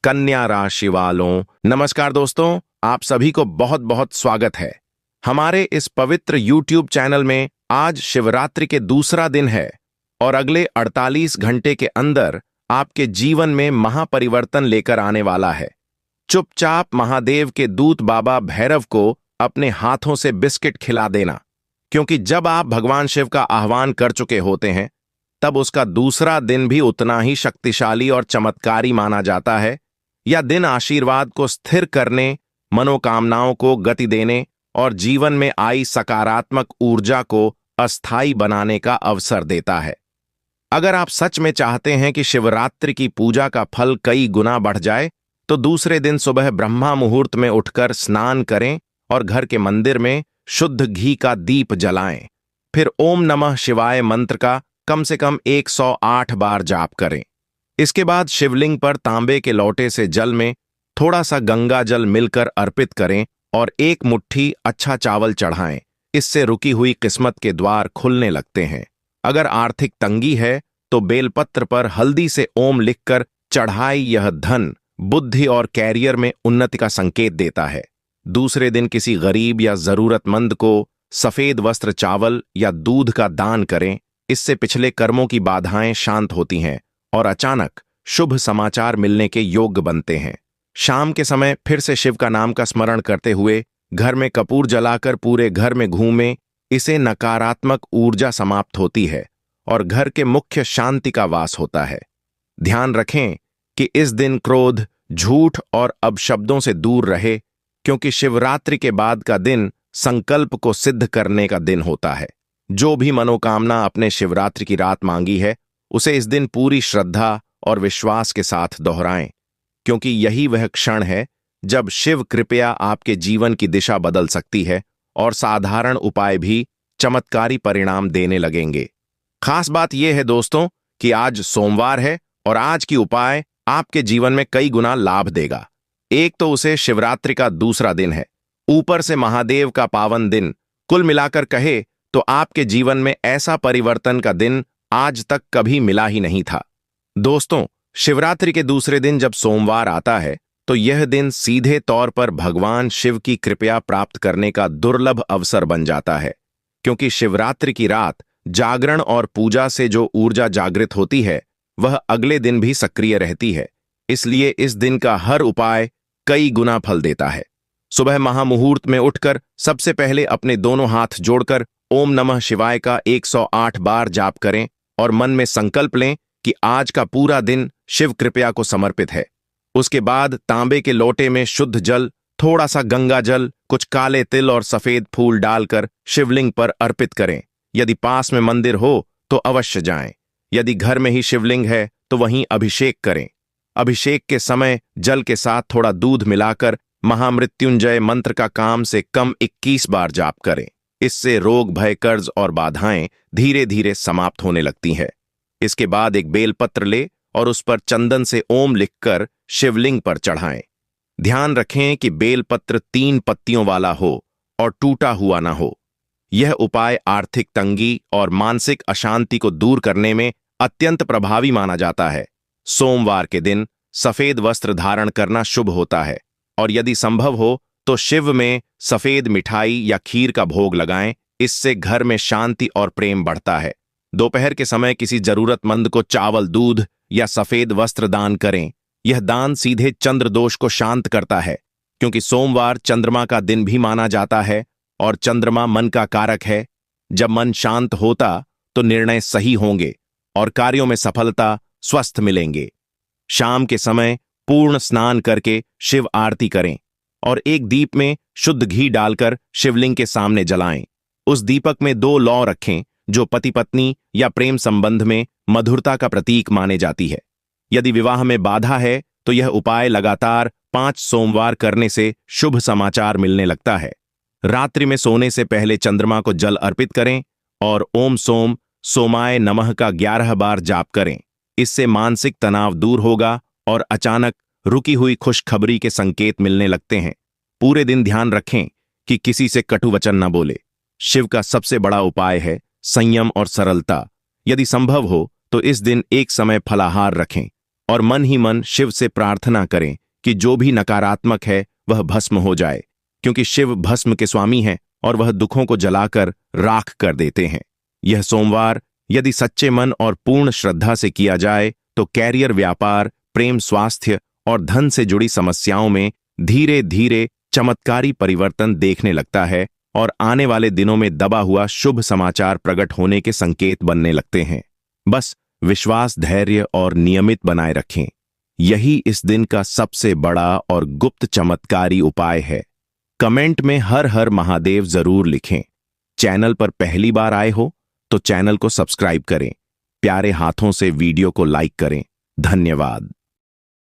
कन्या राशि वालों, नमस्कार दोस्तों। आप सभी को बहुत बहुत स्वागत है हमारे इस पवित्र YouTube चैनल में। आज शिवरात्रि के दूसरा दिन है और अगले 48 घंटे के अंदर आपके जीवन में महापरिवर्तन लेकर आने वाला है। चुपचाप महादेव के दूत बाबा भैरव को अपने हाथों से बिस्किट खिला देना, क्योंकि जब आप भगवान शिव का आह्वान कर चुके होते हैं तब उसका दूसरा दिन भी उतना ही शक्तिशाली और चमत्कारी माना जाता है। यह दिन आशीर्वाद को स्थिर करने, मनोकामनाओं को गति देने और जीवन में आई सकारात्मक ऊर्जा को अस्थायी बनाने का अवसर देता है। अगर आप सच में चाहते हैं कि शिवरात्रि की पूजा का फल कई गुना बढ़ जाए, तो दूसरे दिन सुबह ब्रह्मा मुहूर्त में उठकर स्नान करें और घर के मंदिर में शुद्ध घी का दीप जलाएं। फिर ओम नमः शिवाय मंत्र का कम से कम 108 बार जाप करें। इसके बाद शिवलिंग पर तांबे के लोटे से जल में थोड़ा सा गंगा जल मिलकर अर्पित करें और एक मुट्ठी अच्छा चावल चढ़ाएं। इससे रुकी हुई किस्मत के द्वार खुलने लगते हैं। अगर आर्थिक तंगी है तो बेलपत्र पर हल्दी से ओम लिखकर चढ़ाई। यह धन, बुद्धि और कैरियर में उन्नति का संकेत देता है। दूसरे दिन किसी गरीब या जरूरतमंद को सफेद वस्त्र, चावल या दूध का दान करें। इससे पिछले कर्मों की बाधाएं शांत होती हैं और अचानक शुभ समाचार मिलने के योग्य बनते हैं। शाम के समय फिर से शिव का नाम का स्मरण करते हुए घर में कपूर जलाकर पूरे घर में घूमें। इसे नकारात्मक ऊर्जा समाप्त होती है और घर के मुख्य शांति का वास होता है। ध्यान रखें कि इस दिन क्रोध, झूठ और अपशब्दों से दूर रहे, क्योंकि शिवरात्रि के बाद का दिन संकल्प को सिद्ध करने का दिन होता है। जो भी मनोकामना अपने शिवरात्रि की रात मांगी है, उसे इस दिन पूरी श्रद्धा और विश्वास के साथ दोहराएं, क्योंकि यही वह क्षण है जब शिव कृपया आपके जीवन की दिशा बदल सकती है और साधारण उपाय भी चमत्कारी परिणाम देने लगेंगे। खास बात यह है दोस्तों कि आज सोमवार है और आज की उपाय आपके जीवन में कई गुना लाभ देगा। एक तो उसे शिवरात्रि का दूसरा दिन है, ऊपर से महादेव का पावन दिन। कुल मिलाकर कहे तो आपके जीवन में ऐसा परिवर्तन का दिन आज तक कभी मिला ही नहीं था। दोस्तों, शिवरात्रि के दूसरे दिन जब सोमवार आता है तो यह दिन सीधे तौर पर भगवान शिव की कृपा प्राप्त करने का दुर्लभ अवसर बन जाता है, क्योंकि शिवरात्रि की रात जागरण और पूजा से जो ऊर्जा जागृत होती है वह अगले दिन भी सक्रिय रहती है। इसलिए इस दिन का हर उपाय कई गुना फल देता है। सुबह महामुहूर्त में उठकर सबसे पहले अपने दोनों हाथ जोड़कर ओम नमः शिवाय का 108 बार जाप करें और मन में संकल्प लें कि आज का पूरा दिन शिव कृपा को समर्पित है। उसके बाद तांबे के लोटे में शुद्ध जल, थोड़ा सा गंगा जल, कुछ काले तिल और सफेद फूल डालकर शिवलिंग पर अर्पित करें। यदि पास में मंदिर हो तो अवश्य जाएं। यदि घर में ही शिवलिंग है तो वहीं अभिषेक करें। अभिषेक के समय जल के साथ थोड़ा दूध मिलाकर महामृत्युंजय मंत्र का कम से कम 21 बार जाप करें। इससे रोग, भय, कर्ज और बाधाएं धीरे धीरे समाप्त होने लगती हैं। इसके बाद एक बेलपत्र ले और उस पर चंदन से ओम लिखकर शिवलिंग पर चढ़ाएं। ध्यान रखें कि बेलपत्र 3 पत्तियों वाला हो और टूटा हुआ ना हो। यह उपाय आर्थिक तंगी और मानसिक अशांति को दूर करने में अत्यंत प्रभावी माना जाता है। सोमवार के दिन सफेद वस्त्र धारण करना शुभ होता है और यदि संभव हो तो शिव में सफेद मिठाई या खीर का भोग लगाएं। इससे घर में शांति और प्रेम बढ़ता है। दोपहर के समय किसी जरूरतमंद को चावल, दूध या सफेद वस्त्र दान करें। यह दान सीधे चंद्र दोष को शांत करता है, क्योंकि सोमवार चंद्रमा का दिन भी माना जाता है और चंद्रमा मन का कारक है। जब मन शांत होता तो निर्णय सही होंगे और कार्यों में सफलता, स्वस्थ मिलेंगे। शाम के समय पूर्ण स्नान करके शिव आरती करें और एक दीप में शुद्ध घी डालकर शिवलिंग के सामने जलाएं। उस दीपक में 2 लौ रखें जो पति पत्नी या प्रेम संबंध में मधुरता का प्रतीक माने जाती है। यदि विवाह में बाधा है तो यह उपाय लगातार 5 सोमवार करने से शुभ समाचार मिलने लगता है। रात्रि में सोने से पहले चंद्रमा को जल अर्पित करें और ओम सोम सोमाय नमः का 11 बार जाप करें। इससे मानसिक तनाव दूर होगा और अचानक रुकी हुई खुशखबरी के संकेत मिलने लगते हैं। पूरे दिन ध्यान रखें कि किसी से कटु वचन न बोले। शिव का सबसे बड़ा उपाय है संयम और सरलता। यदि संभव हो तो इस दिन एक समय फलाहार रखें और मन ही मन शिव से प्रार्थना करें कि जो भी नकारात्मक है वह भस्म हो जाए, क्योंकि शिव भस्म के स्वामी हैं और वह दुखों को जलाकर राख कर देते हैं। यह सोमवार यदि सच्चे मन और पूर्ण श्रद्धा से किया जाए तो कैरियर, व्यापार, प्रेम, स्वास्थ्य और धन से जुड़ी समस्याओं में धीरे धीरे चमत्कारी परिवर्तन देखने लगता है और आने वाले दिनों में दबा हुआ शुभ समाचार प्रकट होने के संकेत बनने लगते हैं। बस विश्वास, धैर्य और नियमित बनाए रखें। यही इस दिन का सबसे बड़ा और गुप्त चमत्कारी उपाय है। कमेंट में हर हर महादेव जरूर लिखें। चैनल पर पहली बार आए हो तो चैनल को सब्सक्राइब करें। प्यारे हाथों से वीडियो को लाइक करें। धन्यवाद।